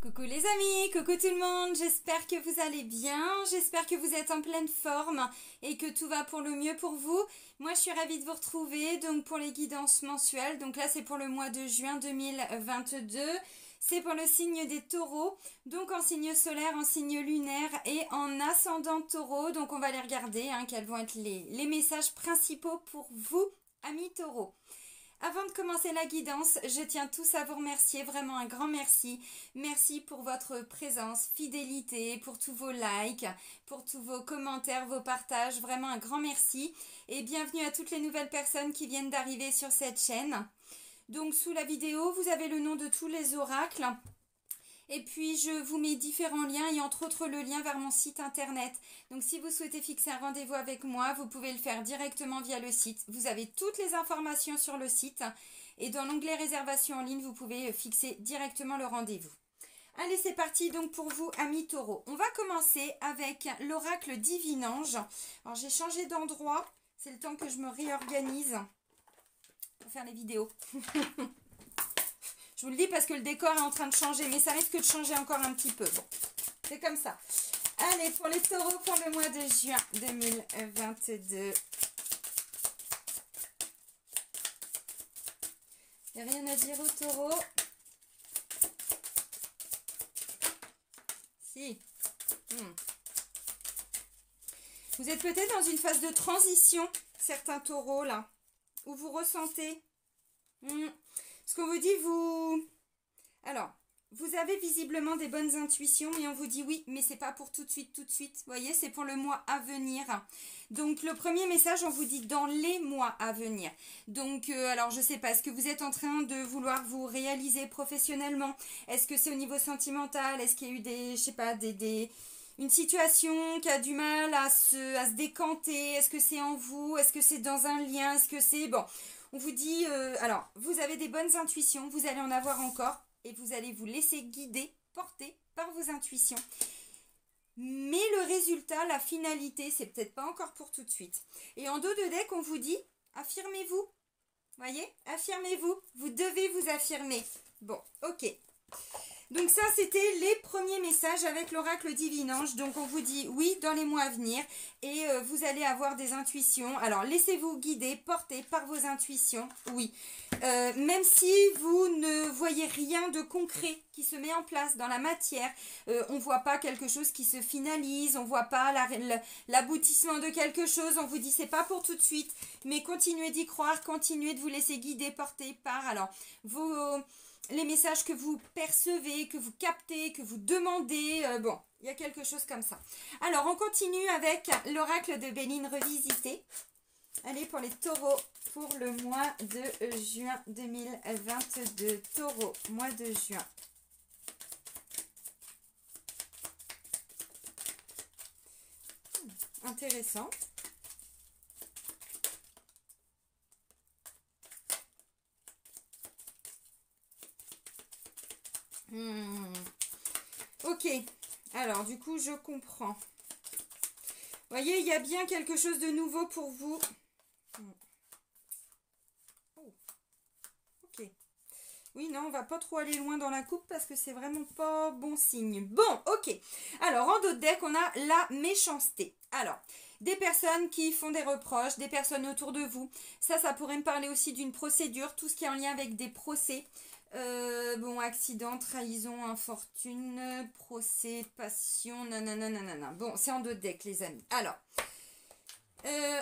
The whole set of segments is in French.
Coucou les amis, coucou tout le monde, j'espère que vous allez bien, j'espère que vous êtes en pleine forme et que tout va pour le mieux pour vous. Moi je suis ravie de vous retrouver donc pour les guidances mensuelles, donc là c'est pour le mois de juin 2022, c'est pour le signe des taureaux, donc en signe solaire, en signe lunaire et en ascendant taureau, donc on va les regarder, quels vont être les messages principaux pour vous amis taureaux. Avant de commencer la guidance, je tiens tous à vous remercier, vraiment un grand merci. Merci pour votre présence, fidélité, pour tous vos likes, pour tous vos commentaires, vos partages, vraiment un grand merci. Et bienvenue à toutes les nouvelles personnes qui viennent d'arriver sur cette chaîne. Donc sous la vidéo, vous avez le nom de tous les oracles. Et puis je vous mets différents liens et entre autres le lien vers mon site internet. Donc si vous souhaitez fixer un rendez-vous avec moi, vous pouvez le faire directement via le site. Vous avez toutes les informations sur le site et dans l'onglet réservation en ligne, vous pouvez fixer directement le rendez-vous. Allez, c'est parti donc pour vous amis taureaux. On va commencer avec l'oracle Divinange. Alors j'ai changé d'endroit, c'est le temps que je me réorganise pour faire les vidéos. Je vous le dis parce que le décor est en train de changer, mais ça risque de changer encore un petit peu. Bon, c'est comme ça. Allez, pour les taureaux, pour le mois de juin 2022. Il n'y a rien à dire aux taureaux. Si. Vous êtes peut-être dans une phase de transition, certains taureaux, là, où vous ressentez... Ce qu'on vous dit, Alors, vous avez visiblement des bonnes intuitions, mais on vous dit oui, mais c'est pas pour tout de suite, tout de suite. Vous voyez, c'est pour le mois à venir. Donc, le premier message, on vous dit dans les mois à venir. Donc, alors, je sais pas, est-ce que vous êtes en train de vouloir vous réaliser professionnellement? Est-ce que c'est au niveau sentimental? Est-ce qu'il y a eu des, je sais pas, une situation qui a du mal à se décanter? Est-ce que c'est en vous? Est-ce que c'est dans un lien? Est-ce que c'est... Bon... On vous dit, alors, vous avez des bonnes intuitions, vous allez en avoir encore et vous allez vous laisser guider, porter par vos intuitions. Mais le résultat, la finalité, c'est peut-être pas encore pour tout de suite. Et en dos de deck, on vous dit, affirmez-vous. Voyez, affirmez-vous. Vous devez vous affirmer. Bon, ok. Donc ça, c'était les premiers messages avec l'oracle Divinange. Donc on vous dit oui dans les mois à venir et vous allez avoir des intuitions. Alors laissez-vous guider, porter par vos intuitions, oui. Même si vous ne voyez rien de concret qui se met en place dans la matière, on ne voit pas quelque chose qui se finalise, on ne voit pas l'aboutissement de quelque chose, on vous dit c'est pas pour tout de suite, mais continuez d'y croire, continuez de vous laisser guider, porter par alors les messages que vous percevez, que vous captez, que vous demandez, bon, il y a quelque chose comme ça. Alors, on continue avec l'oracle de Béline revisité. Allez, pour les taureaux, pour le mois de juin 2022. Taureau, mois de juin. Intéressant. Ok, alors du coup je comprends. Vous voyez, il y a bien quelque chose de nouveau pour vous. Oh. Ok. Oui, non, on va pas trop aller loin dans la coupe parce que c'est vraiment pas bon signe. Bon, ok. Alors, en dos de deck, on a la méchanceté. Alors, des personnes qui font des reproches, des personnes autour de vous. Ça pourrait me parler aussi d'une procédure, tout ce qui est en lien avec des procès. Bon, accident, trahison, infortune, procès, passion, nanana. Bon, c'est en dos de deck, les amis. Alors,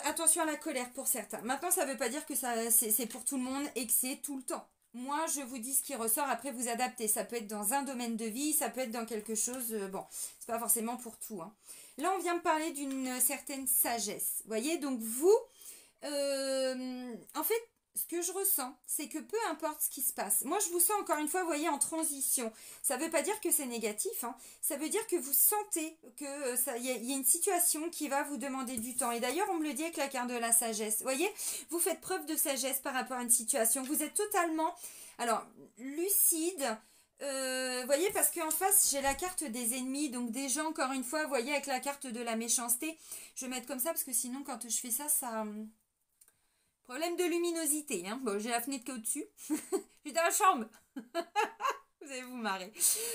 attention à la colère pour certains. Maintenant, ça ne veut pas dire que c'est pour tout le monde et que c'est tout le temps. Moi, je vous dis ce qui ressort, après vous adaptez. Ça peut être dans un domaine de vie, ça peut être dans quelque chose... bon, c'est pas forcément pour tout. Là, on vient me parler d'une certaine sagesse. Vous voyez, donc vous... en fait... Ce que je ressens, c'est que peu importe ce qui se passe, moi je vous sens encore une fois, vous voyez, en transition. Ça ne veut pas dire que c'est négatif, ça veut dire que vous sentez qu'il y a une situation qui va vous demander du temps. Et d'ailleurs, on me le dit avec la carte de la sagesse. Vous voyez, vous faites preuve de sagesse par rapport à une situation. Vous êtes totalement, alors, lucide. Vous voyez, parce qu'en face, j'ai la carte des ennemis, donc des gens, encore une fois, vous voyez, avec la carte de la méchanceté. Je vais mettre comme ça, parce que sinon, quand je fais ça, ça... Problème de luminosité, Bon, j'ai la fenêtre qui est au-dessus. Je suis dans la chambre. Vous allez vous marrer.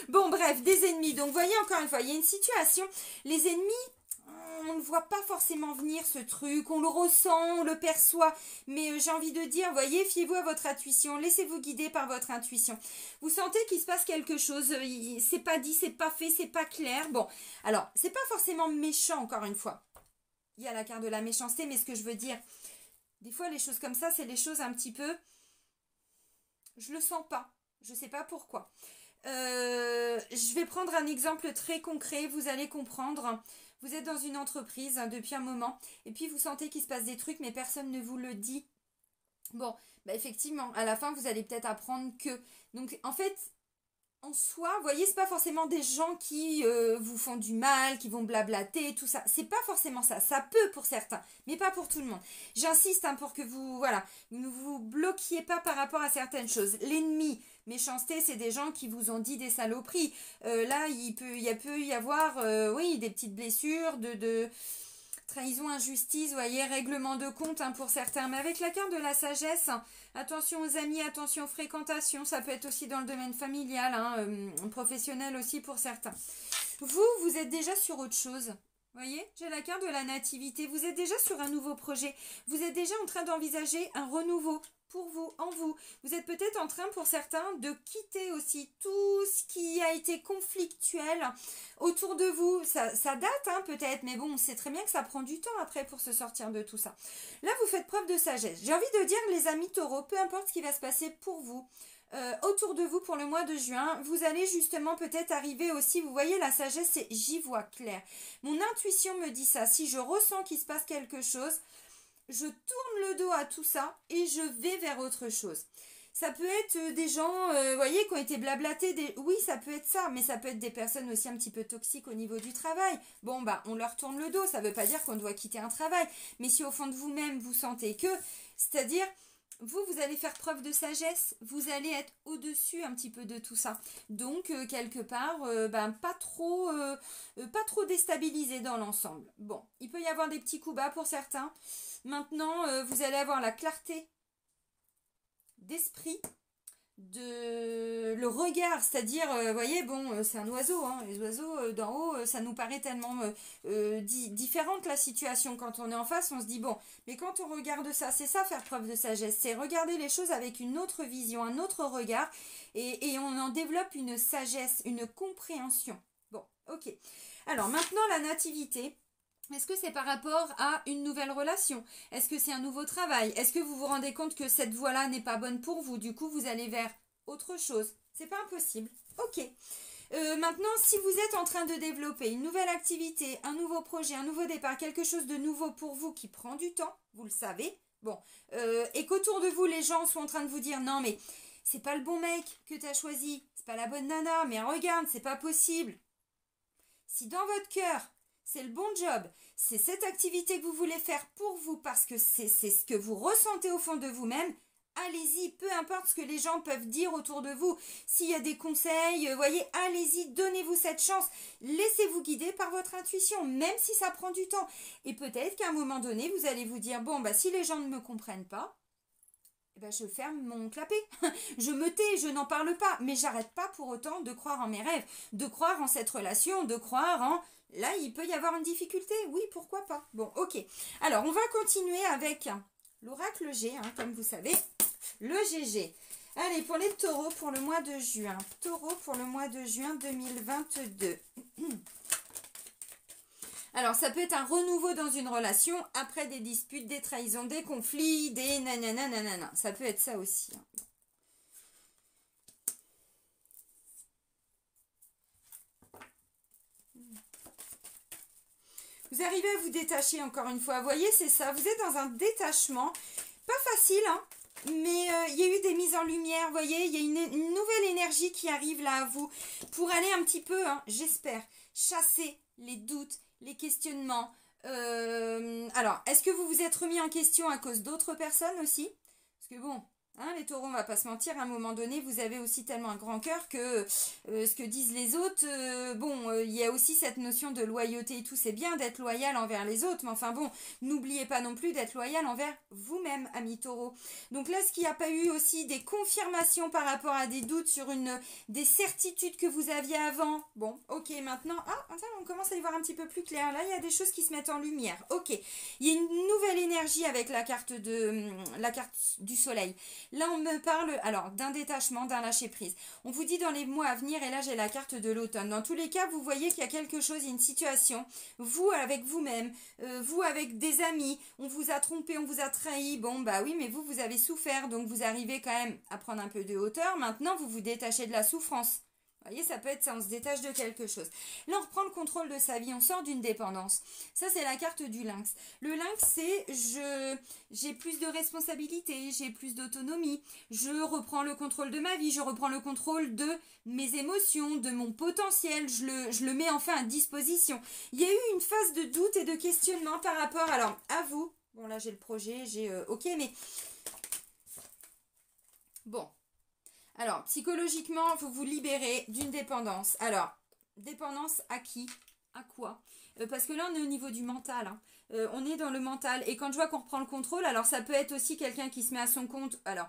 Bon, bref, des ennemis. Donc, voyez, encore une fois, il y a une situation. Les ennemis, on ne voit pas forcément venir ce truc. On le ressent, on le perçoit. Mais j'ai envie de dire, voyez, fiez-vous à votre intuition. Laissez-vous guider par votre intuition. Vous sentez qu'il se passe quelque chose. C'est pas dit, c'est pas fait, c'est pas clair. Bon, alors, c'est pas forcément méchant, encore une fois. Il y a la carte de la méchanceté, mais ce que je veux dire, des fois, les choses comme ça, c'est les choses un petit peu... Je le sens pas. Je sais pas pourquoi. Je vais prendre un exemple très concret, vous allez comprendre. Vous êtes dans une entreprise depuis un moment et puis vous sentez qu'il se passe des trucs mais personne ne vous le dit. Bon, bah effectivement, à la fin vous allez peut-être apprendre que... Donc en fait, en soi, vous voyez, c'est pas forcément des gens qui vous font du mal, qui vont blablater, tout ça. C'est pas forcément ça. Ça peut pour certains, mais pas pour tout le monde. J'insiste hein, pour que vous, voilà, ne vous bloquiez pas par rapport à certaines choses. L'ennemi, méchanceté, c'est des gens qui vous ont dit des saloperies. Là, il peut y avoir, oui, des petites blessures, de trahison, injustice, vous voyez, règlement de compte hein, pour certains. Mais avec la carte de la sagesse, attention aux amis, attention aux fréquentations. Ça peut être aussi dans le domaine familial, hein, professionnel aussi pour certains. Vous êtes déjà sur autre chose. Vous voyez, j'ai la carte de la nativité. Vous êtes déjà sur un nouveau projet. Vous êtes déjà en train d'envisager un renouveau pour vous, en vous. Vous êtes peut-être en train, pour certains, de quitter aussi tout ce qui a été conflictuel autour de vous. Ça date, hein, peut-être, mais bon, c'est très bien que ça prend du temps après pour se sortir de tout ça. Là, vous faites preuve de sagesse. J'ai envie de dire, les amis taureaux, peu importe ce qui va se passer pour vous, autour de vous pour le mois de juin, vous allez justement peut-être arriver aussi, vous voyez la sagesse, c'est j'y vois clair. Mon intuition me dit ça, si je ressens qu'il se passe quelque chose, je tourne le dos à tout ça et je vais vers autre chose. Ça peut être des gens, vous voyez, qui ont été blablatés. Oui, ça peut être ça, mais ça peut être des personnes aussi un petit peu toxiques au niveau du travail. Bon, bah, on leur tourne le dos. Ça ne veut pas dire qu'on doit quitter un travail. Mais si au fond de vous-même, vous sentez que, c'est-à-dire, vous allez faire preuve de sagesse. Vous allez être au-dessus un petit peu de tout ça. Donc, quelque part, pas trop déstabilisé dans l'ensemble. Bon, il peut y avoir des petits coups bas pour certains. Maintenant, vous allez avoir la clarté d'esprit, le regard, c'est-à-dire, vous voyez, bon, c'est un oiseau, hein, les oiseaux d'en haut, ça nous paraît tellement différente la situation. Quand on est en face, on se dit, bon, mais quand on regarde ça, c'est ça faire preuve de sagesse, c'est regarder les choses avec une autre vision, un autre regard, et on en développe une sagesse, une compréhension. Bon, ok. Alors, maintenant, la nativité. Est-ce que c'est par rapport à une nouvelle relation? Est-ce que c'est un nouveau travail? Est-ce que vous vous rendez compte que cette voie-là n'est pas bonne pour vous? Du coup, vous allez vers autre chose. C'est pas impossible. Ok. Maintenant, si vous êtes en train de développer une nouvelle activité, un nouveau projet, un nouveau départ, quelque chose de nouveau pour vous qui prend du temps, vous le savez, bon, et qu'autour de vous, les gens sont en train de vous dire, non mais c'est pas le bon mec que tu as choisi, c'est pas la bonne nana, mais regarde, c'est pas possible. Si dans votre cœur, c'est le bon job, c'est cette activité que vous voulez faire pour vous parce que c'est ce que vous ressentez au fond de vous-même, allez-y, peu importe ce que les gens peuvent dire autour de vous. S'il y a des conseils, voyez, allez-y, donnez-vous cette chance. Laissez-vous guider par votre intuition, même si ça prend du temps. Et peut-être qu'à un moment donné, vous allez vous dire, bon, bah si les gens ne me comprennent pas, eh ben, je ferme mon clapet. Je me tais, je n'en parle pas. Mais j'arrête pas pour autant de croire en mes rêves, de croire en cette relation, de croire en... Là, il peut y avoir une difficulté. Oui, pourquoi pas. Bon, ok. Alors, on va continuer avec l'oracle G, hein, comme vous savez. Le GG. Allez, pour les taureaux, pour le mois de juin. Taureau pour le mois de juin 2022. Alors, ça peut être un renouveau dans une relation après des disputes, des trahisons, des conflits, des nanana, nanana. Ça peut être ça aussi. Hein. Vous arrivez à vous détacher encore une fois. Vous voyez, c'est ça. Vous êtes dans un détachement. Pas facile, hein. Mais il y a eu des mises en lumière, vous voyez, il y a une nouvelle énergie qui arrive là à vous pour aller un petit peu, hein, j'espère, chasser les doutes, les questionnements. Alors, est-ce que vous vous êtes remis en question à cause d'autres personnes aussi? Parce que bon, Hein, les taureaux, on va pas se mentir, à un moment donné, vous avez aussi tellement un grand cœur que ce que disent les autres, il y a aussi cette notion de loyauté et tout, c'est bien d'être loyal envers les autres, mais enfin bon, n'oubliez pas non plus d'être loyal envers vous-même, amis taureaux. Donc là, ce qu'il n'y a pas eu aussi des confirmations par rapport à des doutes sur des certitudes que vous aviez avant. Bon, ok, maintenant, on commence à y voir un petit peu plus clair. Là, il y a des choses qui se mettent en lumière. Ok, il y a une nouvelle énergie avec la carte du soleil. Là, on me parle alors d'un détachement, d'un lâcher-prise. On vous dit dans les mois à venir, et là j'ai la carte de l'automne. Dans tous les cas, vous voyez qu'il y a quelque chose, une situation, vous avec vous-même, vous avec des amis, on vous a trompé, on vous a trahi. Bon, bah oui, mais vous avez souffert, donc vous arrivez quand même à prendre un peu de hauteur. Maintenant, vous vous détachez de la souffrance. Vous voyez, ça peut être ça, on se détache de quelque chose. Là, on reprend le contrôle de sa vie, on sort d'une dépendance. Ça, c'est la carte du lynx. Le lynx, c'est j'ai plus de responsabilités, j'ai plus d'autonomie, je reprends le contrôle de ma vie, je reprends le contrôle de mes émotions, de mon potentiel, je le mets enfin à disposition. Il y a eu une phase de doute et de questionnement par rapport, alors, à vous. Bon, là, j'ai le projet, ok, mais... Bon. Alors, psychologiquement, vous vous libérez d'une dépendance. Alors, dépendance à qui? À quoi? Parce que là, on est au niveau du mental. Hein. On est dans le mental. Et quand je vois qu'on reprend le contrôle, alors ça peut être aussi quelqu'un qui se met à son compte. Alors,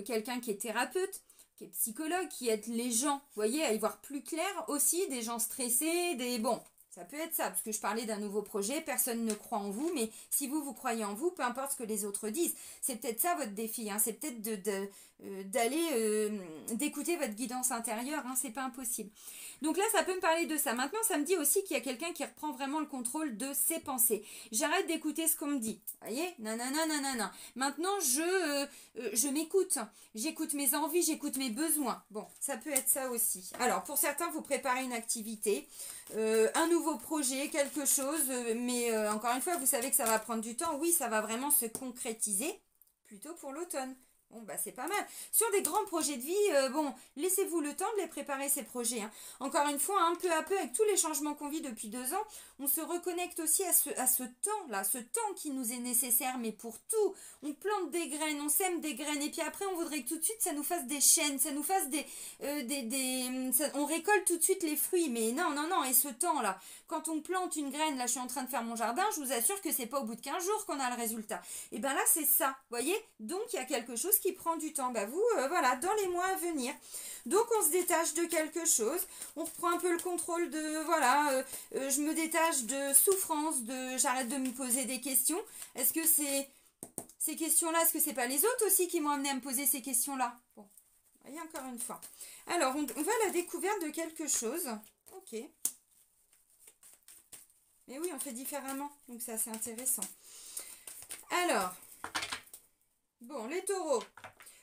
quelqu'un qui est thérapeute, qui est psychologue, qui aide les gens, vous voyez, à y voir plus clair aussi, des gens stressés, bon... Ça peut être ça, parce que je parlais d'un nouveau projet, personne ne croit en vous, mais si vous croyez en vous, peu importe ce que les autres disent, c'est peut-être ça votre défi, hein, c'est peut-être d'aller d'écouter votre guidance intérieure, hein, c'est pas impossible. Donc là, ça peut me parler de ça. Maintenant, ça me dit aussi qu'il y a quelqu'un qui reprend vraiment le contrôle de ses pensées. J'arrête d'écouter ce qu'on me dit. Vous voyez? Nanana, nanana. Maintenant, je m'écoute. J'écoute mes envies, j'écoute mes besoins. Bon, ça peut être ça aussi. Alors, pour certains, vous préparez une activité, un nouveau projet, quelque chose, mais encore une fois, vous savez que ça va prendre du temps. Oui, ça va vraiment se concrétiser plutôt pour l'automne. Bon, bah c'est pas mal. Sur des grands projets de vie, laissez-vous le temps de les préparer, ces projets. Hein. Encore une fois, un peu à peu, avec tous les changements qu'on vit depuis 2 ans, on se reconnecte aussi à ce temps-là, ce temps qui nous est nécessaire, mais pour tout. On plante des graines, on sème des graines, et puis après, on voudrait que tout de suite, ça nous fasse des chênes, ça nous fasse on récolte tout de suite les fruits, mais non, non, non, et ce temps-là, quand on plante une graine, là, je suis en train de faire mon jardin, je vous assure que c'est pas au bout de 15 jours qu'on a le résultat. Et ben là, c'est ça, voyez. Donc, il y a quelque chose qui prend du temps. Bah vous, voilà, dans les mois à venir. Donc, on se détache de quelque chose. On reprend un peu le contrôle de, voilà, je me détache de souffrance, j'arrête de me poser des questions. Est-ce que c'est ces questions-là, est-ce que c'est pas les autres aussi qui m'ont amené à me poser ces questions-là? Bon, voyez, encore une fois. Alors, on va à la découverte de quelque chose. Ok. Mais oui, on fait différemment. Donc, c'est assez intéressant. Alors... Bon, les taureaux.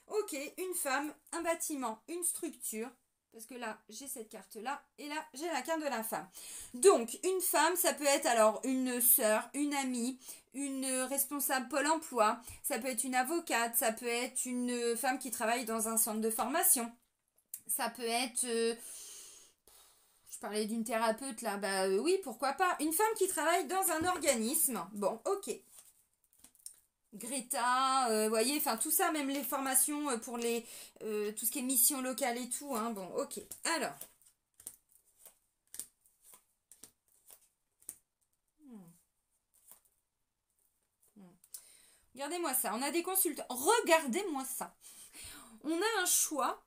Ok, une femme, un bâtiment, une structure. Parce que là, j'ai cette carte-là. Et là, j'ai la carte de la femme. Donc, une femme, ça peut être alors une sœur, une amie, une responsable Pôle emploi. Ça peut être une avocate. Ça peut être une femme qui travaille dans un centre de formation. Ça peut être... je parlais d'une thérapeute là. Bah oui, pourquoi pas. Une femme qui travaille dans un organisme. Bon, ok. Greta, voyez, enfin tout ça, même les formations pour tout ce qui est mission locale et tout, hein, bon, ok. Alors. Regardez-moi ça, on a des consultants. Regardez-moi ça. On a un choix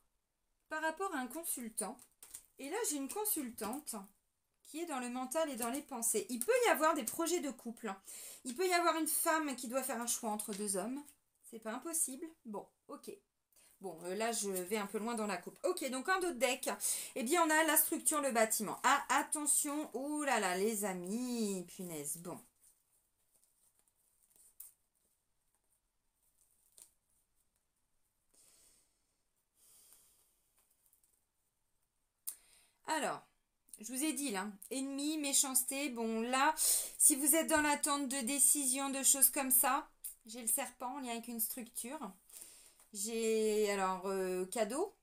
par rapport à un consultant. Et là, j'ai une consultante qui est dans le mental et dans les pensées. Il peut y avoir des projets de couple. Il peut y avoir une femme qui doit faire un choix entre 2 hommes. C'est pas impossible. Bon, ok. Bon, là, je vais un peu loin dans la coupe. Ok, donc un autre deck. Eh bien, on a la structure, le bâtiment. Ah, attention. Oh là là, les amis. Punaise. Bon. Alors... Je vous ai dit là, ennemi, méchanceté, bon là, si vous êtes dans l'attente de décisions, de choses comme ça, j'ai le serpent en lien avec une structure. J'ai alors cadeau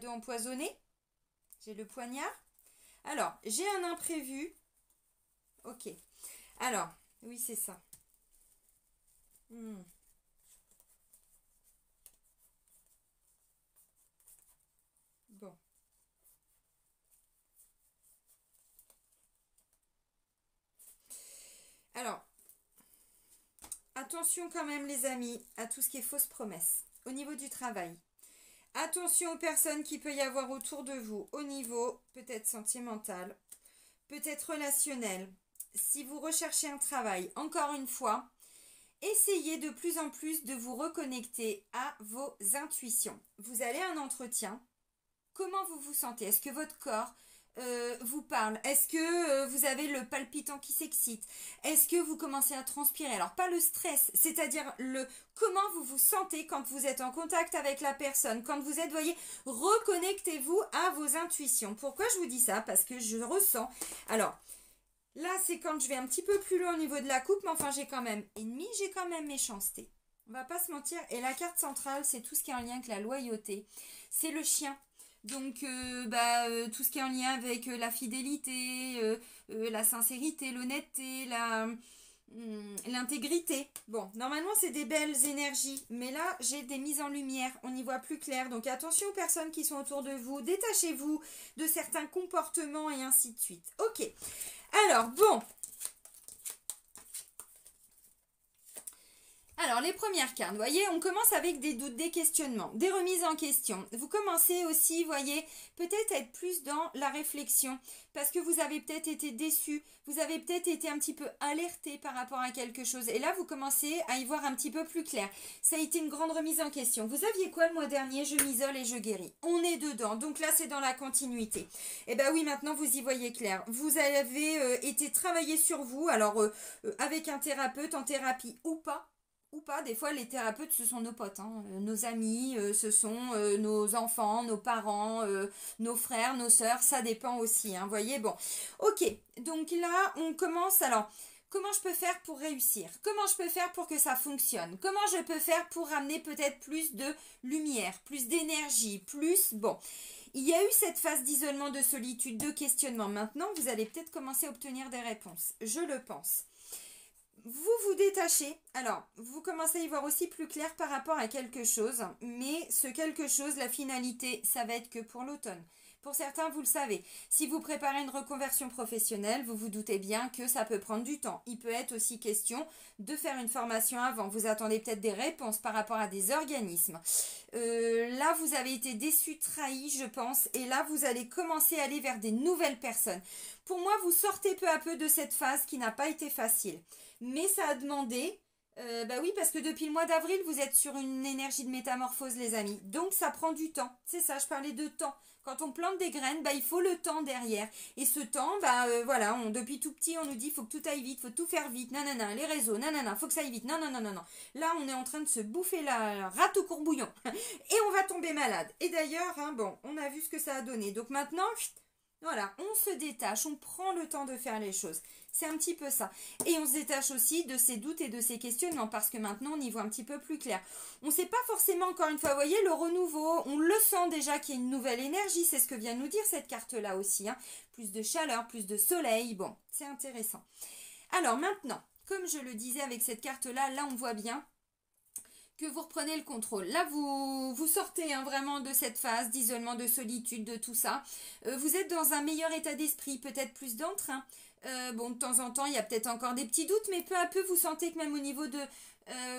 empoisonné, j'ai le poignard. Alors, j'ai un imprévu, ok. Alors, oui c'est ça. Alors, attention quand même les amis à tout ce qui est fausse promesse au niveau du travail. Attention aux personnes qu'il peut y avoir autour de vous au niveau peut-être sentimental, peut-être relationnel. Si vous recherchez un travail, encore une fois, essayez de plus en plus de vous reconnecter à vos intuitions. Vous allez à un entretien, comment vous vous sentez? Est-ce que votre corps vous parle? Est-ce que vous avez le palpitant qui s'excite? Est-ce que vous commencez à transpirer? Alors pas le stress, c'est-à-dire le comment vous vous sentez quand vous êtes en contact avec la personne, quand vous êtes, voyez, reconnectez-vous à vos intuitions. Pourquoi je vous dis ça? Parce que je ressens. Alors là, c'est quand je vais un petit peu plus loin au niveau de la coupe, mais enfin j'ai quand même ennemi, j'ai quand même méchanceté. On va pas se mentir. Et la carte centrale, c'est tout ce qui est en lien avec la loyauté. C'est le chien. Donc, tout ce qui est en lien avec la fidélité, la sincérité, l'honnêteté, l'intégrité. Bon, normalement, c'est des belles énergies. Mais là, j'ai des mises en lumière. On y voit plus clair. Donc, attention aux personnes qui sont autour de vous. Détachez-vous de certains comportements et ainsi de suite. Ok. Alors, bon. Alors, les premières cartes, vous voyez, on commence avec des doutes, des questionnements, des remises en question. Vous commencez aussi, vous voyez, peut-être être plus dans la réflexion parce que vous avez peut-être été déçu, vous avez peut-être été un petit peu alerté par rapport à quelque chose. Et là, vous commencez à y voir un petit peu plus clair. Ça a été une grande remise en question. Vous aviez quoi le mois dernier? Je m'isole et je guéris. On est dedans. Donc là, c'est dans la continuité. Et bien oui, maintenant, vous y voyez clair. Vous avez été travaillé sur vous, alors avec un thérapeute, en thérapie ou pas. Ou pas, des fois les thérapeutes ce sont nos potes, hein, nos amis, ce sont nos enfants, nos parents, nos frères, nos sœurs, ça dépend aussi, hein, voyez, bon. Ok, donc là on commence, alors, comment je peux faire pour réussir? Comment je peux faire pour que ça fonctionne? Comment je peux faire pour ramener peut-être plus de lumière, plus d'énergie, plus, bon. Il y a eu cette phase d'isolement, de solitude, de questionnement. Maintenant, vous allez peut-être commencer à obtenir des réponses, je le pense. Vous vous détachez, alors vous commencez à y voir aussi plus clair par rapport à quelque chose, mais ce quelque chose, la finalité, ça va être que pour l'automne. Pour certains, vous le savez, si vous préparez une reconversion professionnelle, vous vous doutez bien que ça peut prendre du temps. Il peut être aussi question de faire une formation avant. Vous attendez peut-être des réponses par rapport à des organismes. Là, vous avez été déçu, trahi, je pense, et là, vous allez commencer à aller vers des nouvelles personnes. Pour moi, vous sortez peu à peu de cette phase qui n'a pas été facile. Mais ça a demandé, oui, parce que depuis le mois d'avril, vous êtes sur une énergie de métamorphose, les amis. Donc, ça prend du temps. C'est ça, je parlais de temps. Quand on plante des graines, il faut le temps derrière. Et ce temps, voilà, depuis tout petit, on nous dit, il faut que tout aille vite, il faut tout faire vite, nanana, les réseaux, nanana, faut que ça aille vite, non, non, non, non, non. Là, on est en train de se bouffer la rate au courbouillon. Et on va tomber malade. Et d'ailleurs, hein, bon, on a vu ce que ça a donné. Donc maintenant, voilà, on se détache, on prend le temps de faire les choses. C'est un petit peu ça. Et on se détache aussi de ces doutes et de ces questionnements parce que maintenant, on y voit un petit peu plus clair. On ne sait pas forcément, encore une fois, vous voyez, le renouveau, on le sent déjà qu'il y a une nouvelle énergie. C'est ce que vient nous dire cette carte-là aussi, hein. Plus de chaleur, plus de soleil. Bon, c'est intéressant. Alors maintenant, comme je le disais avec cette carte-là, là, on voit bien que vous reprenez le contrôle. Là, vous sortez hein, vraiment de cette phase d'isolement, de solitude, de tout ça. Vous êtes dans un meilleur état d'esprit, peut-être plus d'entrain. Bon, de temps en temps, il y a peut-être encore des petits doutes, mais peu à peu, vous sentez que même au niveau de,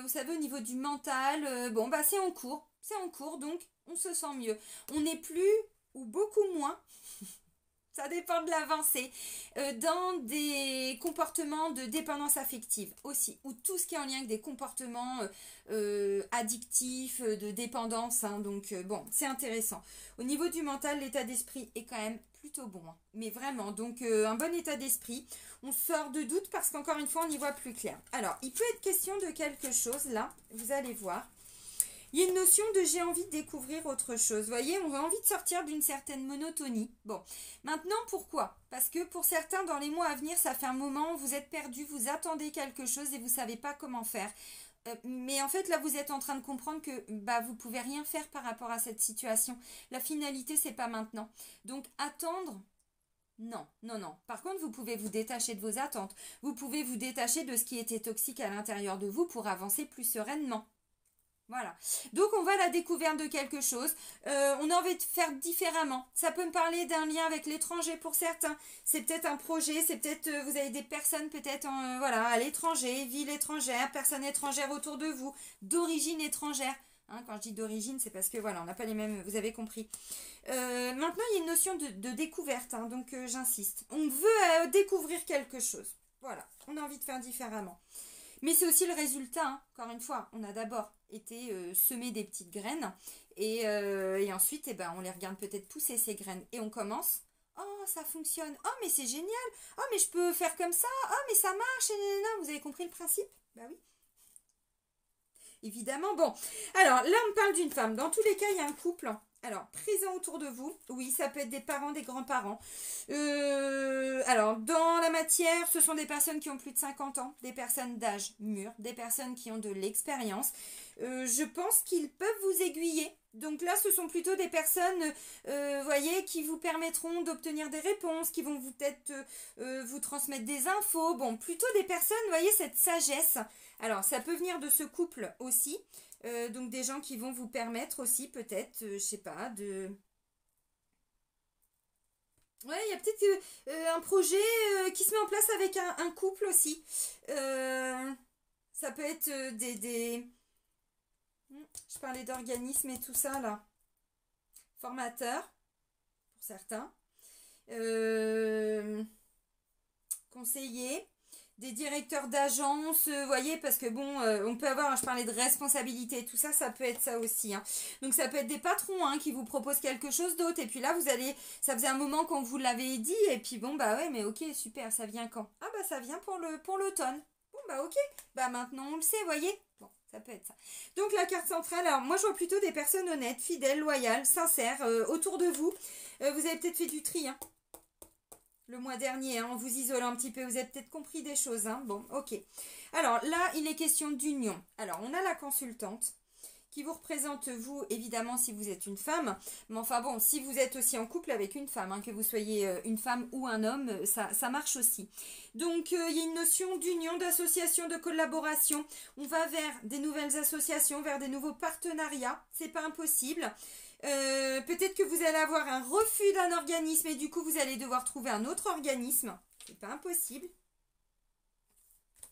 vous savez, au niveau du mental, c'est en cours. C'est en cours, donc on se sent mieux. On n'est plus, ou beaucoup moins, ça dépend de l'avancée, dans des comportements de dépendance affective aussi, ou tout ce qui est en lien avec des comportements addictifs, de dépendance, hein, donc bon, c'est intéressant. Au niveau du mental, l'état d'esprit est quand même plutôt bon, hein, mais vraiment, donc un bon état d'esprit, on sort de doute parce qu'encore une fois, on y voit plus clair. Alors, il peut être question de quelque chose, là, vous allez voir. Il y a une notion de j'ai envie de découvrir autre chose. Vous voyez, on a envie de sortir d'une certaine monotonie. Bon, maintenant pourquoi? Parce que pour certains, dans les mois à venir, ça fait un moment, vous êtes perdu, vous attendez quelque chose et vous ne savez pas comment faire. Mais en fait, là, vous êtes en train de comprendre que vous ne pouvez rien faire par rapport à cette situation. La finalité, c'est pas maintenant. Donc, attendre... Non, non, non. Par contre, vous pouvez vous détacher de vos attentes. Vous pouvez vous détacher de ce qui était toxique à l'intérieur de vous pour avancer plus sereinement. Voilà. Donc, on va à la découverte de quelque chose. On a envie de faire différemment. Ça peut me parler d'un lien avec l'étranger pour certains. C'est peut-être un projet, c'est peut-être, vous avez des personnes peut-être voilà, à l'étranger, ville étrangère, personnes étrangères autour de vous, d'origine étrangère. Hein, quand je dis d'origine, c'est parce que voilà, on n'a pas les mêmes, vous avez compris. Maintenant, il y a une notion de découverte, hein, donc j'insiste. On veut découvrir quelque chose. Voilà, on a envie de faire différemment. Mais c'est aussi le résultat, hein. Encore une fois, on a d'abord été semer des petites graines et ensuite, eh ben, on les regarde peut-être pousser ces graines et on commence. Oh, ça fonctionne. Oh, mais c'est génial. Oh, mais je peux faire comme ça. Oh, mais ça marche. Vous avez compris le principe? Bah oui. Évidemment. Bon, alors là, on parle d'une femme. Dans tous les cas, il y a un couple. Alors, présent autour de vous. Oui, ça peut être des parents, des grands-parents. Alors, dans la matière, ce sont des personnes qui ont plus de 50 ans, des personnes d'âge mûr, des personnes qui ont de l'expérience. Je pense qu'ils peuvent vous aiguiller. Donc là, ce sont plutôt des personnes, voyez, qui vous permettront d'obtenir des réponses, qui vont vous peut-être vous transmettre des infos. Bon, plutôt des personnes, voyez, cette sagesse. Alors, ça peut venir de ce couple aussi. Donc, des gens qui vont vous permettre aussi, peut-être, je sais pas, de... Ouais, il y a peut-être un projet qui se met en place avec un couple aussi. Ça peut être des... Je parlais d'organismes et tout ça, là. Formateurs, pour certains. Conseillers. Des directeurs d'agence, vous voyez, parce que bon, on peut avoir, je parlais de responsabilité, tout ça, ça peut être ça aussi. Hein. Donc ça peut être des patrons hein, qui vous proposent quelque chose d'autre. Et puis là, vous allez, ça faisait un moment qu'on vous l'avait dit. Et puis bon, bah ouais, mais ok, super, ça vient quand? Ah bah ça vient pour l'automne. Bon bah ok, bah maintenant on le sait, vous voyez. Bon, ça peut être ça. Donc la carte centrale, alors moi je vois plutôt des personnes honnêtes, fidèles, loyales, sincères, autour de vous. Vous avez peut-être fait du tri, hein. Le mois dernier, hein, en vous isolant un petit peu, vous avez peut-être compris des choses. Hein. Bon, ok. Alors là, il est question d'union. Alors, on a la consultante qui vous représente, vous, évidemment, si vous êtes une femme. Mais enfin bon, si vous êtes aussi en couple avec une femme, hein, que vous soyez une femme ou un homme, ça marche aussi. Donc, il y a une notion d'union, d'association, de collaboration. On va vers des nouvelles associations, vers des nouveaux partenariats. C'est pas impossible. Peut-être que vous allez avoir un refus d'un organisme et du coup vous allez devoir trouver un autre organisme. C'est pas impossible.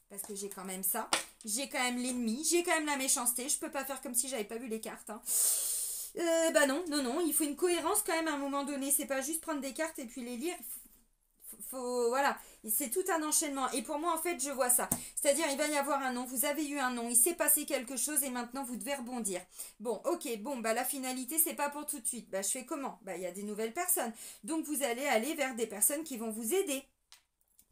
Parce que j'ai quand même ça. J'ai quand même l'ennemi. J'ai quand même la méchanceté. Je peux pas faire comme si j'avais pas vu les cartes. Hein. Bah non, non, non. Il faut une cohérence quand même à un moment donné. C'est pas juste prendre des cartes et puis les lire. Voilà, c'est tout un enchaînement. Et pour moi, en fait, je vois ça. C'est-à-dire, il va y avoir un nom, vous avez eu un nom, il s'est passé quelque chose et maintenant, vous devez rebondir. Bon, ok, bon, bah la finalité, c'est pas pour tout de suite. Bah, je fais comment? Bah, il y a des nouvelles personnes. Donc, vous allez aller vers des personnes qui vont vous aider.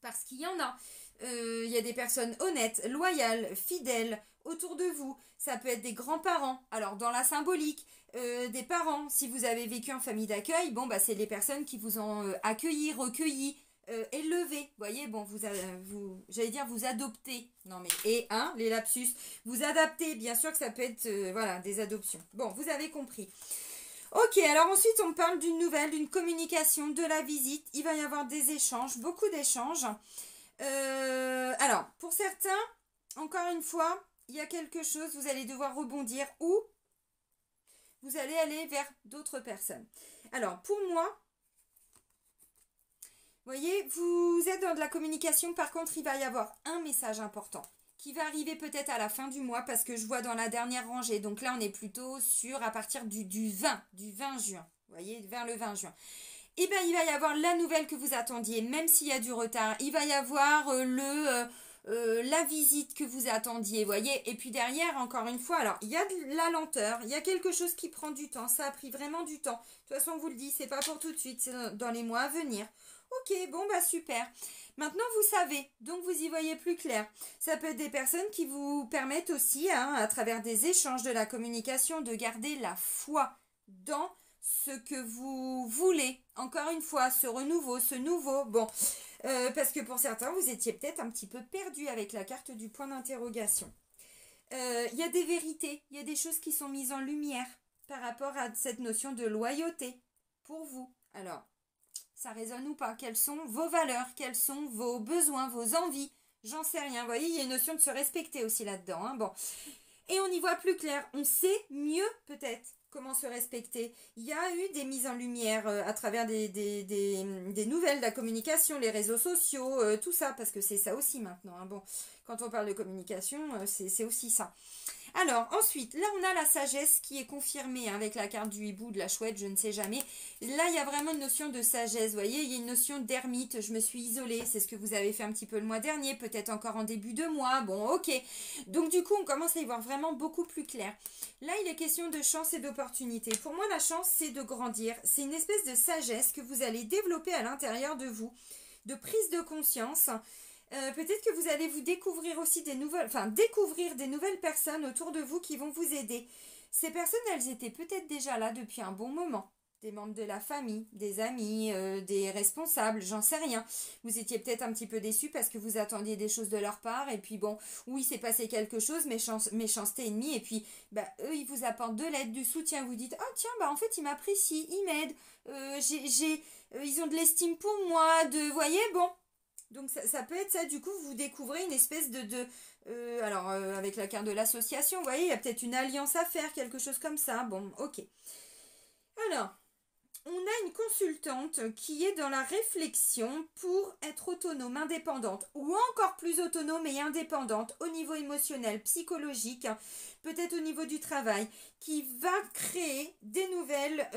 Parce qu'il y en a. Il y a des personnes honnêtes, loyales, fidèles autour de vous. Ça peut être des grands-parents. Alors, dans la symbolique, des parents. Si vous avez vécu en famille d'accueil, bon, bah, c'est les personnes qui vous ont accueilli, recueilli. Élevé, voyez, bon, j'allais dire vous adoptez, non mais, les lapsus, vous adaptez, bien sûr que ça peut être, voilà, des adoptions. Bon, vous avez compris. Ok, alors ensuite on parle d'une nouvelle, d'une communication, de la visite, il va y avoir des échanges, beaucoup d'échanges. Alors, pour certains, encore une fois, il y a quelque chose, vous allez devoir rebondir ou vous allez aller vers d'autres personnes. Alors, pour moi, vous voyez, vous êtes dans de la communication, par contre, il va y avoir un message important qui va arriver peut-être à la fin du mois parce que je vois dans la dernière rangée. Donc là, on est plutôt sur à partir du 20 juin. Vous voyez, vers le 20 juin. Et bien, il va y avoir la nouvelle que vous attendiez, même s'il y a du retard. Il va y avoir la visite que vous attendiez, vous voyez. Et puis derrière, encore une fois, alors, il y a de la lenteur, il y a quelque chose qui prend du temps. Ça a pris vraiment du temps. De toute façon, on vous le dit, c'est pas pour tout de suite, c'est dans les mois à venir. Ok, bon bah super. Maintenant vous savez, donc vous y voyez plus clair. Ça peut être des personnes qui vous permettent aussi, hein, à travers des échanges, de la communication, de garder la foi dans ce que vous voulez. Encore une fois, ce renouveau, ce nouveau. Bon, parce que pour certains, vous étiez peut-être un petit peu perdu avec la carte du point d'interrogation. Il y a des vérités, il y a des choses qui sont mises en lumière par rapport à cette notion de loyauté pour vous. Alors, ça résonne ou pas? Quelles sont vos valeurs? Quels sont vos besoins, vos envies? J'en sais rien. Vous voyez, il y a une notion de se respecter aussi là-dedans. Hein. Bon. Et on y voit plus clair. On sait mieux peut-être comment se respecter. Il y a eu des mises en lumière à travers des nouvelles de la communication, les réseaux sociaux, tout ça, parce que c'est ça aussi maintenant. Hein. Bon, quand on parle de communication, c'est aussi ça. Alors, ensuite, là, on a la sagesse qui est confirmée hein, avec la carte du hibou, de la chouette, je ne sais jamais. Là, il y a vraiment une notion de sagesse, vous voyez, il y a une notion d'ermite, je me suis isolée, c'est ce que vous avez fait un petit peu le mois dernier, peut-être encore en début de mois, bon, ok. Donc, du coup, on commence à y voir vraiment beaucoup plus clair. Là, il est question de chance et d'opportunité. Pour moi, la chance, c'est de grandir, c'est une espèce de sagesse que vous allez développer à l'intérieur de vous, de prise de conscience. Peut-être que vous allez vous découvrir aussi découvrir des nouvelles personnes autour de vous qui vont vous aider. Ces personnes, elles étaient peut-être déjà là depuis un bon moment. Des membres de la famille, des amis, des responsables, j'en sais rien. Vous étiez peut-être un petit peu déçus parce que vous attendiez des choses de leur part. Et puis bon, oui, il s'est passé quelque chose, méchanceté ennemie. Et puis, bah, eux, ils vous apportent de l'aide, du soutien. Vous dites, ah tiens, bah en fait, ils m'apprécient, ils m'aident. Ils ont de l'estime pour moi, voyez, bon. Donc ça peut être ça, du coup vous découvrez une espèce avec la carte de l'association, vous voyez, il y a peut-être une alliance à faire, quelque chose comme ça, bon, ok. Alors, on a une consultante qui est dans la réflexion pour être autonome, indépendante, ou encore plus autonome et indépendante au niveau émotionnel, psychologique, peut-être au niveau du travail, qui va créer des nouvelles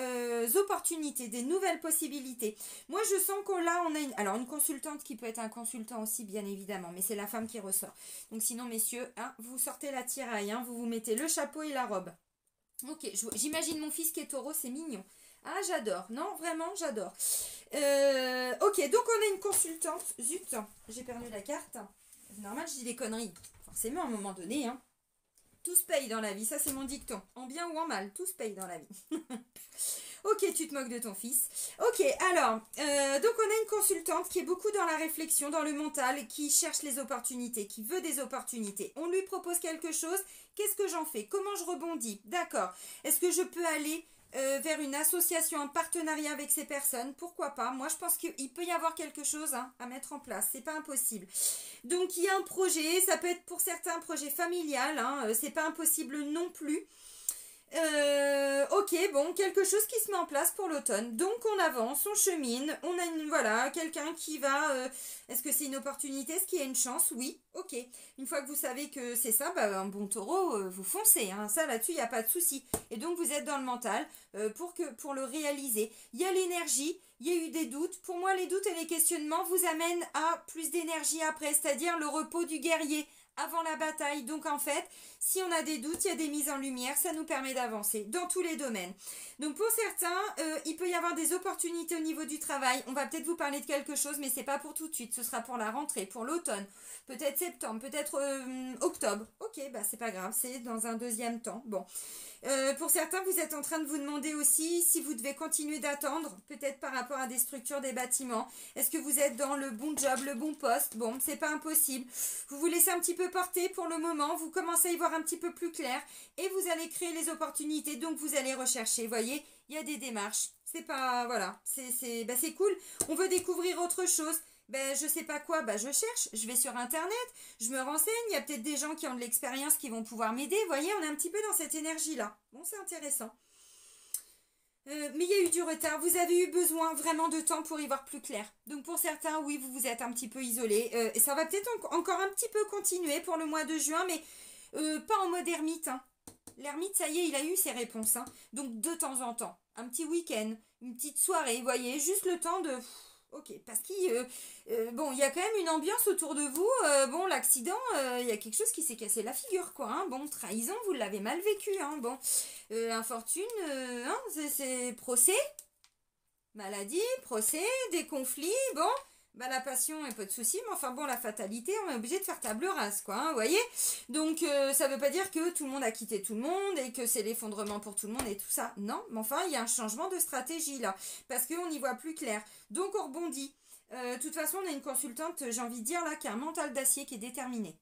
opportunités, des nouvelles possibilités. Moi, je sens qu'on a une consultante qui peut être un consultant aussi, bien évidemment, mais c'est la femme qui ressort. Donc sinon, messieurs, hein, vous sortez la tiraille, hein, vous mettez le chapeau et la robe. Ok, j'imagine mon fils qui est taureau, c'est mignon. Ah, j'adore. Non, vraiment, j'adore. Ok, donc on a une consultante. Zut, j'ai perdu la carte. Normal, je dis des conneries. Forcément, à un moment donné, hein. Tout se paye dans la vie, ça c'est mon dicton. En bien ou en mal, tout se paye dans la vie. Ok, tu te moques de ton fils. Ok, alors, donc on a une consultante qui est beaucoup dans la réflexion, dans le mental, qui cherche les opportunités, qui veut des opportunités. On lui propose quelque chose, qu'est-ce que j'en fais? Comment je rebondis? D'accord. Est-ce que je peux aller vers une association, un partenariat avec ces personnes? Pourquoi pas? Moi, je pense qu'il peut y avoir quelque chose hein, à mettre en place. C'est pas impossible. Donc, il y a un projet. Ça peut être pour certains un projet familial. Hein, c'est pas impossible non plus. Ok, bon, quelque chose qui se met en place pour l'automne. Donc on avance, on chemine, on a quelqu'un qui va... Est-ce que c'est une opportunité? Est-ce qu'il y a une chance? Oui, ok. Une fois que vous savez que c'est ça, bah, un bon taureau, vous foncez. Hein, ça, là-dessus, il n'y a pas de souci. Et donc vous êtes dans le mental pour le réaliser. Il y a l'énergie, il y a eu des doutes. Pour moi, les doutes et les questionnements vous amènent à plus d'énergie après, c'est-à-dire le repos du guerrier avant la bataille. Donc en fait, si on a des doutes, il y a des mises en lumière, ça nous permet d'avancer dans tous les domaines. Donc pour certains, il peut y avoir des opportunités au niveau du travail. On va peut-être vous parler de quelque chose, mais c'est pas pour tout de suite. Ce sera pour la rentrée, pour l'automne, peut-être septembre, peut-être octobre. Ok, bah c'est pas grave, c'est dans un deuxième temps. Bon. Pour certains, vous êtes en train de vous demander aussi si vous devez continuer d'attendre, peut-être par rapport à des structures, des bâtiments. Est-ce que vous êtes dans le bon job, le bon poste? Bon, c'est pas impossible. Vous vous laissez un petit peu porter pour le moment, vous commencez à y voir un petit peu plus clair et vous allez créer les opportunités, donc vous allez rechercher. Vous voyez, il y a des démarches. C'est pas, voilà, c'est cool. On veut découvrir autre chose. Ben, je sais pas quoi, ben, je cherche, je vais sur internet, je me renseigne, il y a peut-être des gens qui ont de l'expérience qui vont pouvoir m'aider, vous voyez, on est un petit peu dans cette énergie-là. Bon, c'est intéressant. Mais il y a eu du retard, vous avez eu besoin vraiment de temps pour y voir plus clair. Donc pour certains, oui, vous vous êtes un petit peu isolés. Et ça va peut-être encore un petit peu continuer pour le mois de juin, mais pas en mode ermite. Hein. L'ermite, ça y est, il a eu ses réponses. Hein. Donc de temps en temps, un petit week-end, une petite soirée, vous voyez, juste le temps de... Ok, parce qu'il y a quand même une ambiance autour de vous. Bon, l'accident, il y a quelque chose qui s'est cassé la figure, quoi. Hein. Bon, trahison, vous l'avez mal vécu. Hein. Bon, infortune, c'est procès, maladie, procès, des conflits. Bon, bah la passion, pas de souci, mais enfin bon, la fatalité, on est obligé de faire table rase, quoi. Hein, vous voyez? Donc, ça veut pas dire que tout le monde a quitté tout le monde et que c'est l'effondrement pour tout le monde et tout ça. Non, mais enfin, il y a un changement de stratégie là, parce qu'on y voit plus clair. Donc, on rebondit. De toute façon, on a une consultante, j'ai envie de dire là, qui a un mental d'acier qui est déterminé.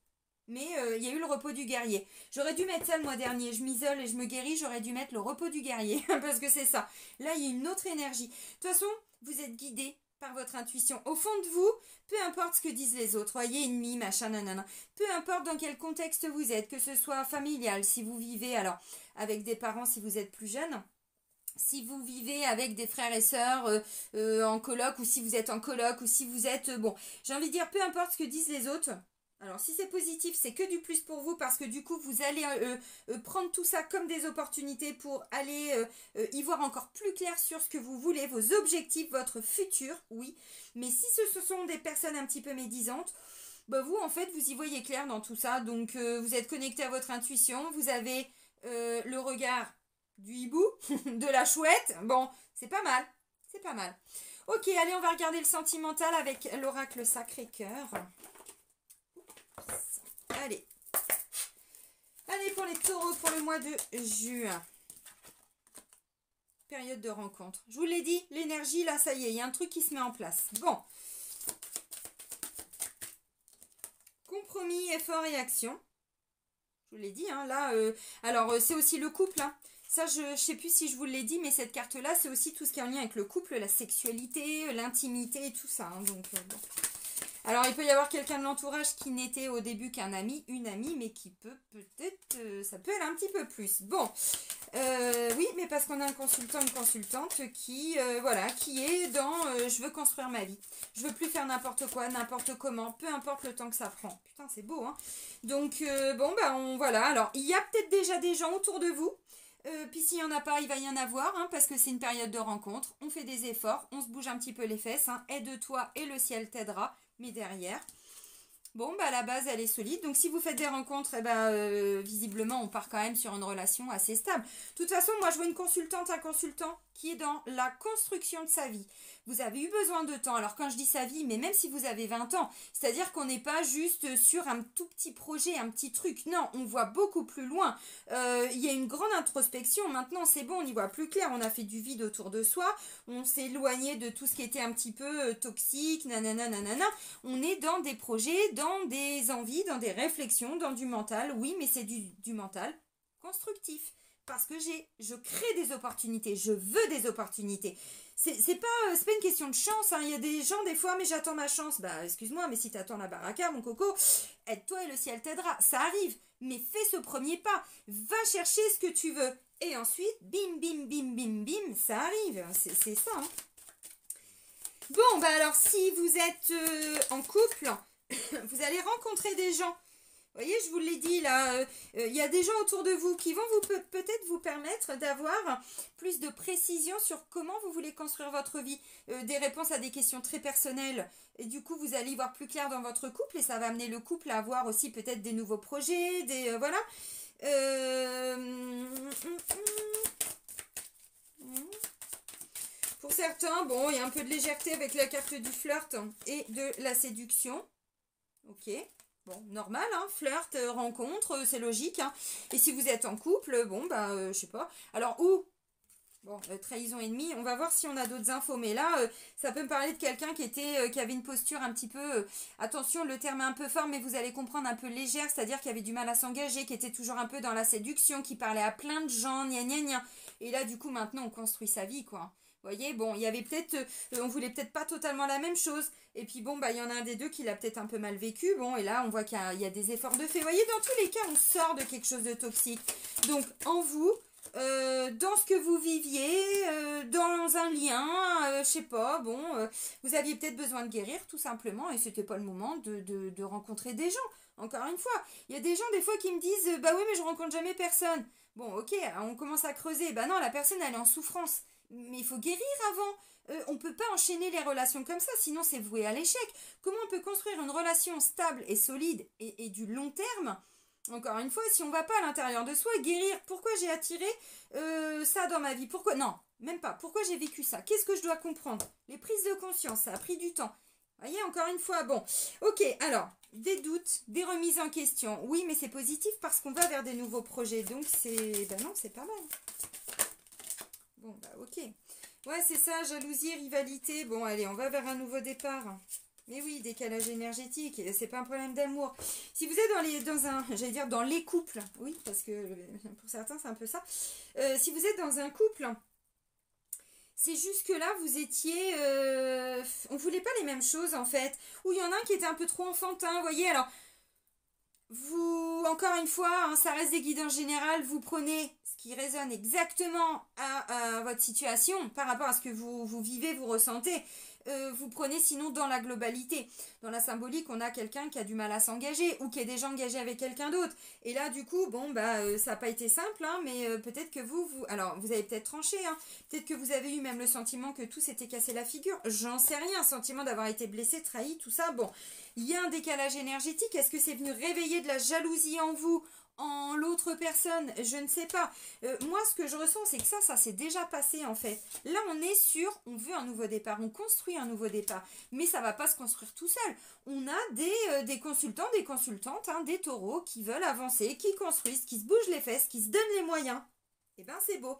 Mais il y a eu le repos du guerrier. J'aurais dû mettre ça le mois dernier. Je m'isole et je me guéris. J'aurais dû mettre le repos du guerrier. Parce que c'est ça. Là, il y a une autre énergie. De toute façon, vous êtes guidé par votre intuition. Au fond de vous, peu importe ce que disent les autres, voyez, ennemis, machin, nanana, peu importe dans quel contexte vous êtes, que ce soit familial, si vous vivez alors avec des parents si vous êtes plus jeune, si vous vivez avec des frères et sœurs en coloc, ou si vous êtes en coloc, ou si vous êtes... bon, j'ai envie de dire, peu importe ce que disent les autres. Alors, si c'est positif, c'est que du plus pour vous, parce que du coup, vous allez prendre tout ça comme des opportunités pour aller y voir encore plus clair sur ce que vous voulez, vos objectifs, votre futur, oui. Mais si ce sont des personnes un petit peu médisantes, bah vous, en fait, vous y voyez clair dans tout ça. Donc, vous êtes connecté à votre intuition, vous avez le regard du hibou, de la chouette. Bon, c'est pas mal, c'est pas mal. Ok, allez, on va regarder le sentimental avec l'oracle Sacré-Cœur. Allez. Allez pour les taureaux pour le mois de juin. Période de rencontre. Je vous l'ai dit, l'énergie, là, ça y est, il y a un truc qui se met en place. Bon. Compromis, effort et action. Je vous l'ai dit, hein, là, alors c'est aussi le couple, hein. Ça, je ne sais plus si je vous l'ai dit, mais cette carte-là, c'est aussi tout ce qui est en lien avec le couple, la sexualité, l'intimité et tout ça. Hein, donc, bon. Alors, il peut y avoir quelqu'un de l'entourage qui n'était au début qu'un ami, une amie, mais qui peut peut-être, ça peut aller un petit peu plus. Bon, oui, mais parce qu'on a un consultant, une consultante qui, voilà, qui est dans je veux construire ma vie. Je veux plus faire n'importe quoi, n'importe comment, peu importe le temps que ça prend. Putain, c'est beau, hein. Donc, bon, bah, voilà. Alors, il y a peut-être déjà des gens autour de vous. Puis s'il n'y en a pas, il va y en avoir, hein, parce que c'est une période de rencontre. On fait des efforts, on se bouge un petit peu les fesses. Hein, aide-toi et le ciel t'aidera. Mais derrière, bon, bah la base, elle est solide. Donc, si vous faites des rencontres, eh ben, visiblement, on part quand même sur une relation assez stable. De toute façon, moi, je vois une consultante, un consultant qui est dans la construction de sa vie. Vous avez eu besoin de temps. Alors, quand je dis sa vie, mais même si vous avez 20 ans, c'est-à-dire qu'on n'est pas juste sur un tout petit projet, un petit truc. Non, on voit beaucoup plus loin. Il y a une grande introspection. Maintenant, c'est bon, on y voit plus clair. On a fait du vide autour de soi. On s'est éloigné de tout ce qui était un petit peu toxique, nanana, nanana. On est dans des projets, dans des envies, dans des réflexions, dans du mental. Oui, mais c'est du mental constructif. Parce que je crée des opportunités, je veux des opportunités. C'est pas une question de chance, hein. Il y a des gens des fois, mais j'attends ma chance. Bah excuse-moi, mais si t'attends la baraka, mon coco, aide-toi et le ciel t'aidera. Ça arrive, mais fais ce premier pas. Va chercher ce que tu veux. Et ensuite, bim, bim, bim, bim, bim, ça arrive. C'est ça, hein. Bon, bah alors si vous êtes en couple, vous allez rencontrer des gens. Vous voyez, je vous l'ai dit là, il y a des gens autour de vous qui vont peut-être vous permettre d'avoir plus de précision sur comment vous voulez construire votre vie. Des réponses à des questions très personnelles. Et du coup, vous allez y voir plus clair dans votre couple et ça va amener le couple à avoir aussi peut-être des nouveaux projets, des... voilà. Pour certains, bon, il y a un peu de légèreté avec la carte du flirt et de la séduction. Ok. Bon, normal, hein, flirt, rencontre, c'est logique. Hein. Et si vous êtes en couple, bon, bah, je sais pas. Alors, où? Bon, trahison ennemie, on va voir si on a d'autres infos. Mais là, ça peut me parler de quelqu'un qui avait une posture un petit peu... attention, le terme est un peu fort, mais vous allez comprendre, un peu légère. C'est-à-dire qu'il avait du mal à s'engager, qui était toujours un peu dans la séduction, qui parlait à plein de gens, gna gna gna. Et là, du coup, maintenant, on construit sa vie, quoi. Vous voyez, bon, il y avait peut-être, on voulait peut-être pas totalement la même chose. Et puis bon, bah il y en a un des deux qui l'a peut-être un peu mal vécu. Bon, et là, on voit qu'il y a des efforts de fait. Vous voyez, dans tous les cas, on sort de quelque chose de toxique. Donc, en vous, dans ce que vous viviez, dans un lien, je sais pas, bon, vous aviez peut-être besoin de guérir, tout simplement. Et c'était pas le moment de rencontrer des gens. Encore une fois, il y a des gens, des fois, qui me disent, bah oui, mais je rencontre jamais personne. Bon, ok, on commence à creuser. Bah non, la personne, elle est en souffrance. Mais il faut guérir avant. On ne peut pas enchaîner les relations comme ça, sinon c'est voué à l'échec. Comment on peut construire une relation stable et solide et du long terme? Encore une fois, si on ne va pas à l'intérieur de soi, guérir, pourquoi j'ai attiré ça dans ma vie? Pourquoi? Non, même pas. Pourquoi j'ai vécu ça? Qu'est-ce que je dois comprendre? Les prises de conscience, ça a pris du temps. Vous voyez, encore une fois, bon. Ok, alors, des doutes, des remises en question. Oui, mais c'est positif parce qu'on va vers des nouveaux projets. Donc, c'est... Ben non, c'est pas mal. Bon, bah ok. Ouais, c'est ça, jalousie, rivalité. Bon, allez, on va vers un nouveau départ. Mais oui, décalage énergétique, c'est pas un problème d'amour. Si vous êtes j'allais dire dans les couples, oui, parce que pour certains, c'est un peu ça. Si vous êtes dans un couple C'est juste que là, vous étiez... on voulait pas les mêmes choses, en fait. Ou il y en a un qui était un peu trop enfantin, vous voyez. Alors, vous, encore une fois, hein, ça reste des guides en général. Vous prenez ce qui résonne exactement à votre situation par rapport à ce que vous vivez, vous ressentez. Vous prenez sinon dans la globalité. Dans la symbolique, on a quelqu'un qui a du mal à s'engager ou qui est déjà engagé avec quelqu'un d'autre. Et là, du coup, bon, ça n'a pas été simple, hein, mais peut-être que alors, vous avez peut-être tranché, hein, peut-être que vous avez eu même le sentiment que tout s'était cassé la figure. J'en sais rien, sentiment d'avoir été blessé, trahi, tout ça. Bon, il y a un décalage énergétique. Est-ce que c'est venu réveiller de la jalousie en vous, en l'autre personne? Je ne sais pas. Moi, ce que je ressens, c'est que ça s'est déjà passé, en fait. Là, on est sur, on veut un nouveau départ, on construit un nouveau départ. Mais ça ne va pas se construire tout seul. On a des consultants, des consultantes, hein, des taureaux qui veulent avancer, qui construisent, qui se bougent les fesses, qui se donnent les moyens. Eh bien, c'est beau.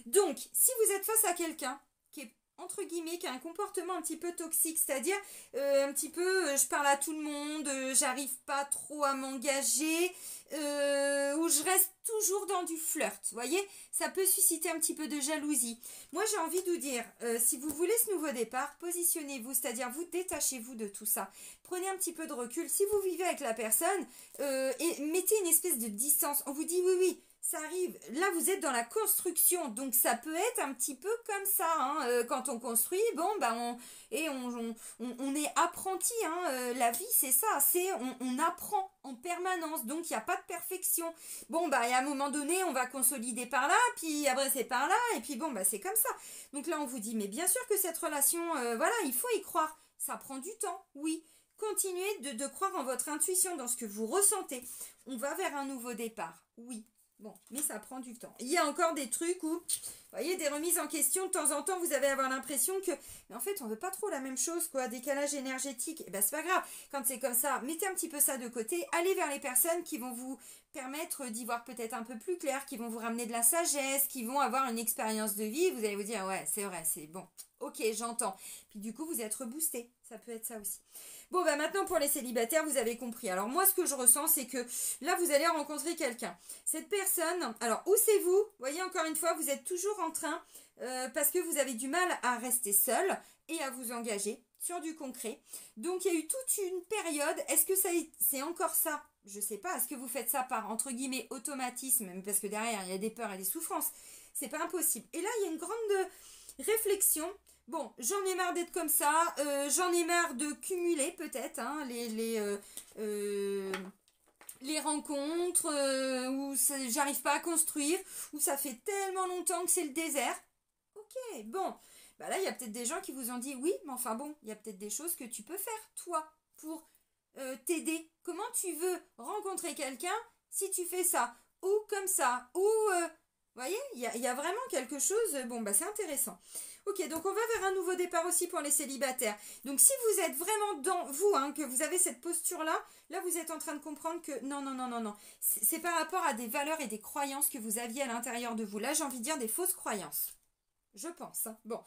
Donc, si vous êtes face à quelqu'un qui est entre guillemets, qui a un comportement un petit peu toxique, c'est-à-dire un petit peu, je parle à tout le monde, j'arrive pas trop à m'engager, où je reste toujours dans du flirt, vous voyez, ça peut susciter un petit peu de jalousie. Moi, j'ai envie de vous dire, si vous voulez ce nouveau départ, positionnez-vous, c'est-à-dire vous détachez-vous de tout ça. Prenez un petit peu de recul. Si vous vivez avec la personne, et mettez une espèce de distance. On vous dit oui, ça arrive. Là, vous êtes dans la construction, donc ça peut être un petit peu comme ça. Hein. Quand on construit, bon, on est apprenti. Hein. La vie, c'est ça. On apprend en permanence, donc il n'y a pas de perfection. Bon, et à un moment donné, on va consolider par là, puis après c'est par là, et puis bon, c'est comme ça. Donc là, on vous dit, mais bien sûr que cette relation, voilà, il faut y croire. Ça prend du temps, oui. Continuez de croire en votre intuition, dans ce que vous ressentez. On va vers un nouveau départ, oui. Bon, mais ça prend du temps. Il y a encore des trucs où, vous voyez, des remises en question, de temps en temps, vous allez avoir l'impression que, mais en fait, on veut pas trop la même chose, quoi, décalage énergétique. Et c'est pas grave, quand c'est comme ça, mettez un petit peu ça de côté, allez vers les personnes qui vont vous permettre d'y voir peut-être un peu plus clair, qui vont vous ramener de la sagesse, qui vont avoir une expérience de vie, vous allez vous dire, ouais, c'est vrai, c'est bon, ok, j'entends. Puis du coup, vous êtes reboosté, ça peut être ça aussi. Bon, maintenant, pour les célibataires, vous avez compris. Alors, moi, ce que je ressens, c'est que là, vous allez rencontrer quelqu'un. Cette personne, alors, où c'est vous? Vous voyez, encore une fois, vous êtes toujours en train, parce que vous avez du mal à rester seul et à vous engager sur du concret. Donc, il y a eu toute une période. Est-ce que c'est encore ça? Je sais pas. Est-ce que vous faites ça par, entre guillemets, automatisme? Parce que derrière, il y a des peurs et des souffrances. C'est pas impossible. Et là, il y a une grande réflexion. Bon, j'en ai marre d'être comme ça, j'en ai marre de cumuler peut-être hein, les rencontres où j'arrive pas à construire, où ça fait tellement longtemps que c'est le désert. Ok, bon, là il y a peut-être des gens qui vous ont dit oui, mais enfin bon, il y a peut-être des choses que tu peux faire toi pour t'aider. Comment tu veux rencontrer quelqu'un si tu fais ça, ou comme ça, ou... vous voyez, il y a vraiment quelque chose, c'est intéressant. Ok, donc on va vers un nouveau départ aussi pour les célibataires. Donc si vous êtes vraiment dans vous, hein, que vous avez cette posture-là, là vous êtes en train de comprendre que non. C'est par rapport à des valeurs et des croyances que vous aviez à l'intérieur de vous. Là j'ai envie de dire des fausses croyances. Je pense. Hein. Bon.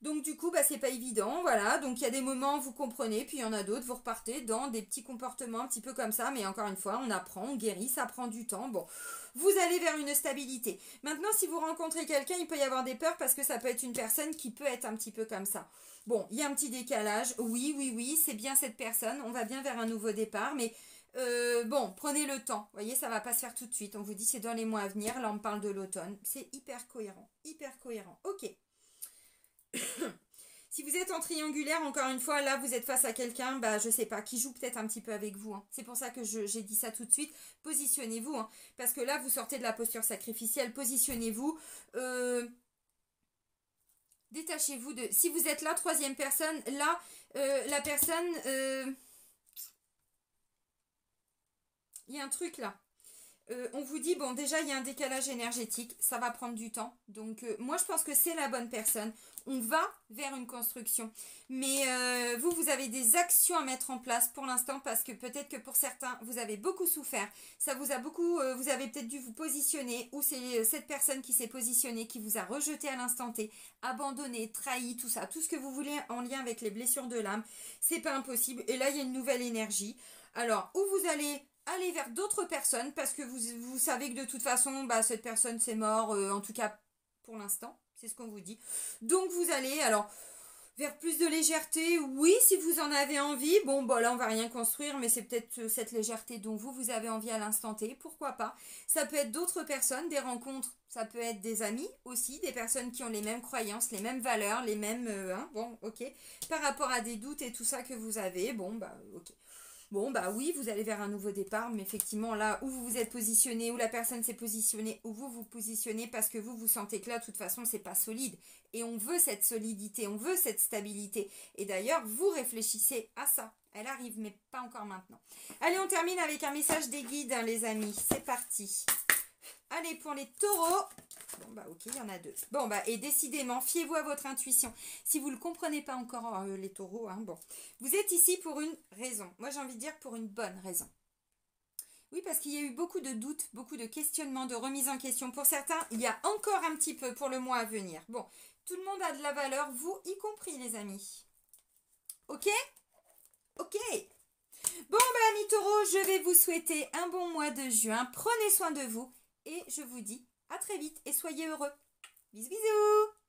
Donc du coup, c'est pas évident, voilà. Donc il y a des moments, vous comprenez, puis il y en a d'autres, vous repartez dans des petits comportements un petit peu comme ça. Mais encore une fois, on apprend, on guérit, ça prend du temps. Bon, vous allez vers une stabilité. Maintenant, si vous rencontrez quelqu'un, il peut y avoir des peurs parce que ça peut être une personne qui peut être un petit peu comme ça. Bon, il y a un petit décalage. Oui, c'est bien cette personne. On va bien vers un nouveau départ, mais... prenez le temps. Vous voyez, ça va pas se faire tout de suite. On vous dit c'est dans les mois à venir. Là, on parle de l'automne. C'est hyper cohérent. Hyper cohérent. Ok. Si vous êtes en triangulaire, encore une fois, là, vous êtes face à quelqu'un, je sais pas, qui joue peut-être un petit peu avec vous. Hein. C'est pour ça que j'ai dit ça tout de suite. Positionnez-vous. Hein, parce que là, vous sortez de la posture sacrificielle. Positionnez-vous. Détachez-vous de... Si vous êtes là, troisième personne, là, la personne... Il y a un truc là. On vous dit, déjà, il y a un décalage énergétique. Ça va prendre du temps. Donc, moi, je pense que c'est la bonne personne. On va vers une construction. Mais vous avez des actions à mettre en place pour l'instant parce que peut-être que pour certains, vous avez beaucoup souffert. Ça vous a beaucoup... vous avez peut-être dû vous positionner ou c'est cette personne qui s'est positionnée, qui vous a rejeté à l'instant T, abandonné, trahi, tout ça. Tout ce que vous voulez en lien avec les blessures de l'âme. C'est pas impossible. Et là, il y a une nouvelle énergie. Alors, où vous allez... aller vers d'autres personnes parce que vous savez que de toute façon cette personne c'est mort en tout cas pour l'instant, C'est ce qu'on vous dit. Donc, vous allez, alors, vers plus de légèreté, oui, si vous en avez envie. Bon, bah là, on va rien construire, mais c'est peut-être cette légèreté dont vous avez envie à l'instant T. Pourquoi pas? Ça peut être d'autres personnes, des rencontres. Ça peut être des amis aussi, des personnes qui ont les mêmes croyances, les mêmes valeurs, les mêmes... bon, ok. Par rapport à des doutes et tout ça que vous avez, bon, bah, ok. Bon, bah oui, vous allez vers un nouveau départ, mais effectivement, là où vous vous êtes positionné, où la personne s'est positionnée, où vous vous positionnez, parce que vous sentez que là, de toute façon, c'est pas solide. Et on veut cette solidité, on veut cette stabilité. Et d'ailleurs, vous réfléchissez à ça. Elle arrive, mais pas encore maintenant. Allez, on termine avec un message des guides, hein, les amis. C'est parti. Allez, pour les taureaux. Bon, bah ok, il y en a 2. Bon, bah, et décidément, fiez-vous à votre intuition. Si vous ne le comprenez pas encore, les taureaux, hein, bon. Vous êtes ici pour une raison. Moi, j'ai envie de dire pour une bonne raison. Oui, parce qu'il y a eu beaucoup de doutes, beaucoup de questionnements, de remises en question. Pour certains, il y a encore un petit peu pour le mois à venir. Bon, tout le monde a de la valeur, vous y compris, les amis. Ok? Ok. Bon, bah, amis taureaux, je vais vous souhaiter un bon mois de juin. Prenez soin de vous et je vous dis à très vite et soyez heureux. Bisous, bisous!